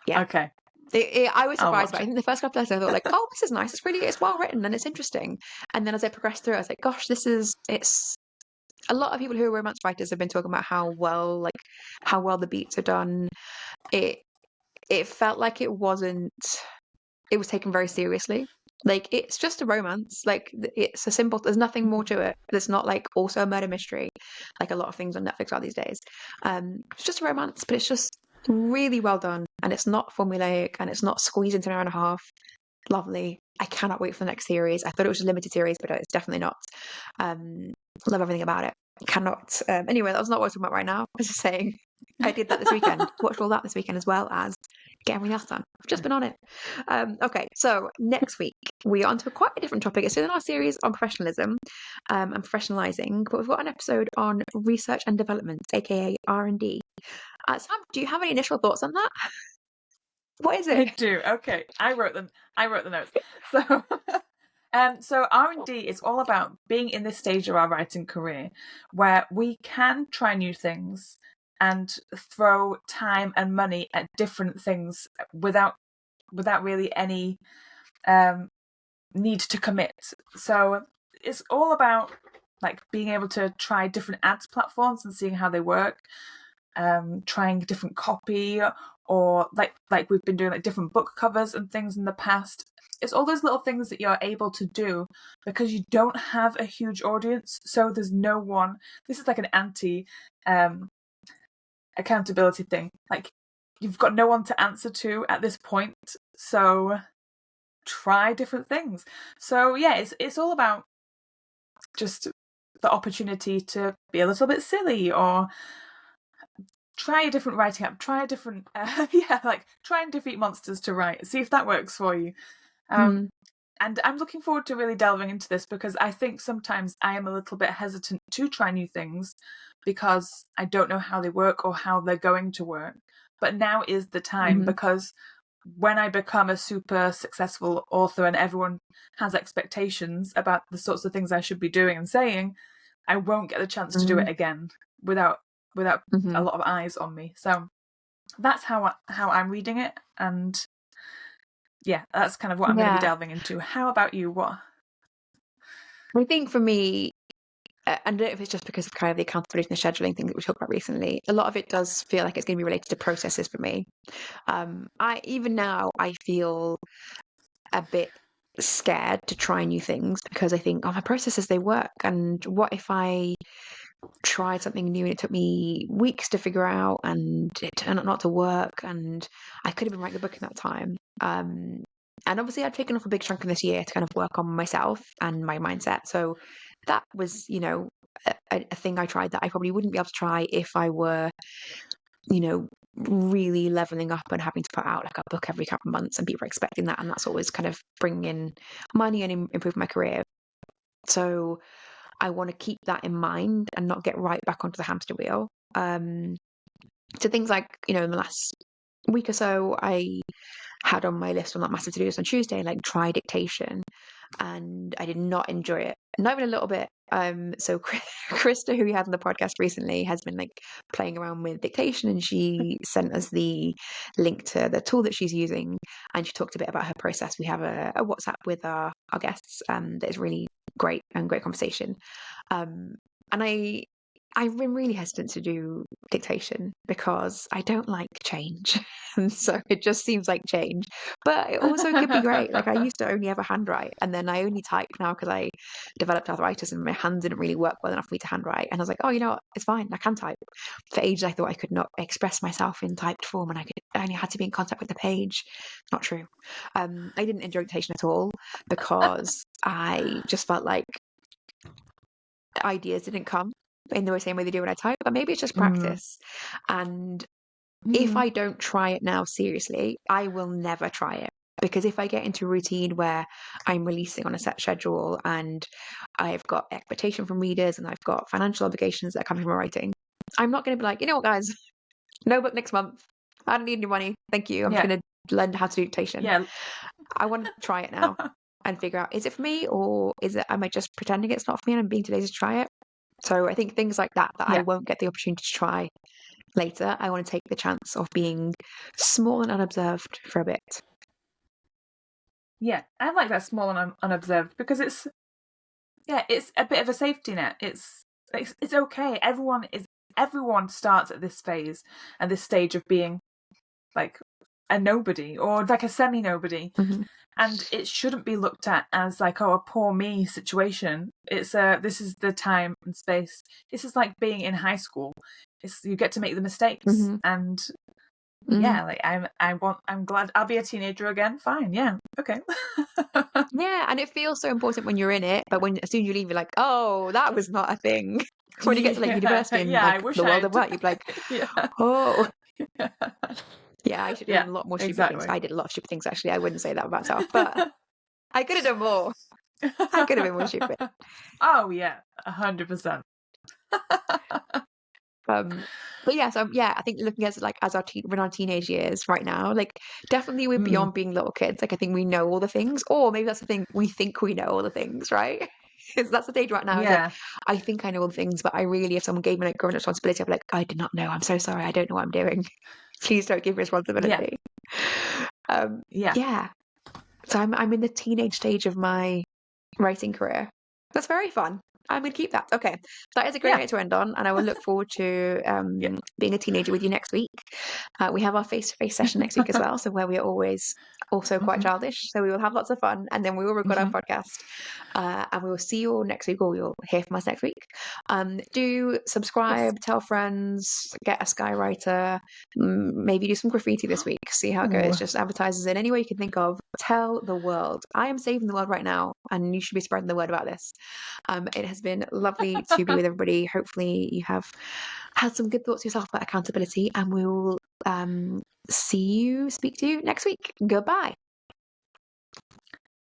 Speaker 2: Yeah.
Speaker 1: Okay,
Speaker 2: I was
Speaker 1: I'll
Speaker 2: surprised
Speaker 1: watch
Speaker 2: by it. I
Speaker 1: it.
Speaker 2: think the first couple of episodes I thought like, oh, this is nice. It's well written and it's interesting. And then as I progressed through, I was like, gosh, it's a lot of people who are romance writers have been talking about how well the beats are done. It it felt like it was taken very seriously. Like it's just a romance. Like it's a simple. There's nothing more
Speaker 1: Mhm.
Speaker 2: to it. There's not like also a murder mystery, like a lot of things on Netflix are these days. It's just a romance, but it's just really well done, and it's not formulaic, and it's not squeezed into an hour and a half. Lovely. I cannot wait for the next series. I thought it was a limited series, but it's definitely not. Um, love everything about it. Cannot. Anyway, that was not what I was talking about right now. I was just saying I did that this weekend. Watched all that this weekend as well as get everything else done. I've just been on it. Okay, so next week we are onto quite a different topic. It's still in our series on professionalism and professionalizing, but we've got an episode on research and development, aka R&D. Sam, do you have any initial thoughts on that? What is
Speaker 1: I
Speaker 2: it?
Speaker 1: do. Okay, I wrote them. I wrote the notes. So, so R&D is all about being in this stage of our writing career where we can try new things and throw time and money at different things without really any um, need to commit. So it's all about being able to try different ads platforms and seeing how they work, trying different copy, or like we've been doing different book covers and things in the past. It's all those little things that you're able to do because you don't have a huge audience, so there's no one. This is like an anti accountability thing. Like, you've got no one to answer to at this point, so try different things. So yeah, it's all about just the opportunity to be a little bit silly, or try a different writing app, try a different try and defeat monsters to write, see if that works for you. um
Speaker 2: Hmm.
Speaker 1: And I'm looking forward to really delving into this, because I think sometimes I am a little bit hesitant to try new things because I don't know how they work or how they're going to work. But now is the time, because when I become a super successful author and everyone has expectations about the sorts of things I should be doing and saying, I won't get the chance to do it again without a lot of eyes on me. So that's how I'm reading it, and yeah, that's kind of what I'm going to be delving into. How about you? What?
Speaker 2: I think for me, I don't know if it's just because of kind of the accountability and the scheduling thing that we talked about recently, a lot of it does feel like it's going to be related to processes for me. Even now, I feel a bit scared to try new things because I think, oh, my processes, they work. And what if I tried something new and it took me weeks to figure out and it turned out not to work and I could have been writing the book in that time. And obviously I'd taken off a big chunk of this year to kind of work on myself and my mindset. So that was, a thing I tried that I probably wouldn't be able to try if I were, really leveling up and having to put out like a book every couple of months and people are expecting that. And that's always kind of bringing in money and improve my career. So I want to keep that in mind and not get right back onto the hamster wheel. So things like, in the last week or so, I had on my list on that massive to-do list on Tuesday, like try dictation. And I did not enjoy it, not even a little bit. So Krista, who we had on the podcast recently, has been like playing around with dictation, and she sent us the link to the tool that she's using, and she talked a bit about her process. We have a WhatsApp with our guests, that is really great and great conversation. And I've been really hesitant to do dictation because I don't like change. And so it just seems like change. But it also could be great. Like I used to only ever handwrite and then I only type now because I developed arthritis and my hands didn't really work well enough for me to handwrite. And I was like, oh, you know what? It's fine. I can type. For ages, I thought I could not express myself in typed form and I only had to be in contact with the page. Not true. I didn't enjoy dictation at all because I just felt like ideas didn't come in the same way they do when I type, but maybe it's just practice. And if I don't try it now seriously, I will never try it. Because if I get into a routine where I'm releasing on a set schedule and I've got expectation from readers and I've got financial obligations that come from writing, I'm not going to be like, you know what, guys, no book next month. I don't need any money. Thank you. I'm just going to learn how to do dictation.
Speaker 1: Yeah.
Speaker 2: I want to try it now and figure out, is it for me or am I just pretending it's not for me and I'm being too lazy to try it? So I think things like that I won't get the opportunity to try later. I want to take the chance of being small and unobserved for a bit.
Speaker 1: Yeah, I like that, small and unobserved, because it's a bit of a safety net. It's okay. Everyone starts at this phase and this stage of being like a nobody or like a semi-nobody. And it shouldn't be looked at as like, oh, a poor me situation. It's this is the time and space. This is like being in high school. You get to make the mistakes, and yeah, like I'm glad I'll be a teenager again. Fine, yeah, okay.
Speaker 2: Yeah, and it feels so important when you're in it, but as soon as you leave, you're like, oh, that was not a thing. When you get to like university and like the world of work, you're like, oh. Yeah, I should have done a lot more stupid things. I did a lot of stupid things, actually. I wouldn't say that about myself, but I could have done more. I could have been more stupid.
Speaker 1: Oh, yeah, 100%.
Speaker 2: But yeah, so yeah, I think looking at like as we're in our teenage years right now, like definitely we're beyond being little kids. Like I think we know all the things, or maybe that's the thing, we think we know all the things, right? That's the stage right now.
Speaker 1: Yeah.
Speaker 2: It's like I think I know all the things, but I really, if someone gave me like growing responsibility, I'd be like, I did not know. I'm so sorry. I don't know what I'm doing. Please don't give me responsibility. Yeah. So I'm in the teenage stage of my writing career. That's very fun. I'm going to keep that. Okay. That is a great note to end on. And I will look forward to being a teenager with you next week. We have our face-to-face session next week as well. So where we are always also quite childish. So we will have lots of fun. And then we will record our podcast. And we will see you all next week, or you'll hear from us next week. Do subscribe, tell friends, get a skywriter, maybe do some graffiti this week. See how it goes. Just advertisers in any way you can think of. Tell the world. I am saving the world right now. And you should be spreading the word about this. It has been lovely to be with everybody. Hopefully you have had some good thoughts yourself about accountability, and we will speak to you next week. Goodbye.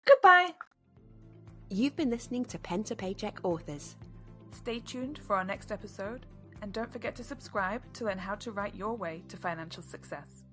Speaker 1: Goodbye.
Speaker 3: You've been listening to Pen to Paycheck Authors.
Speaker 1: Stay tuned for our next episode, and don't forget to subscribe to learn how to write your way to financial success.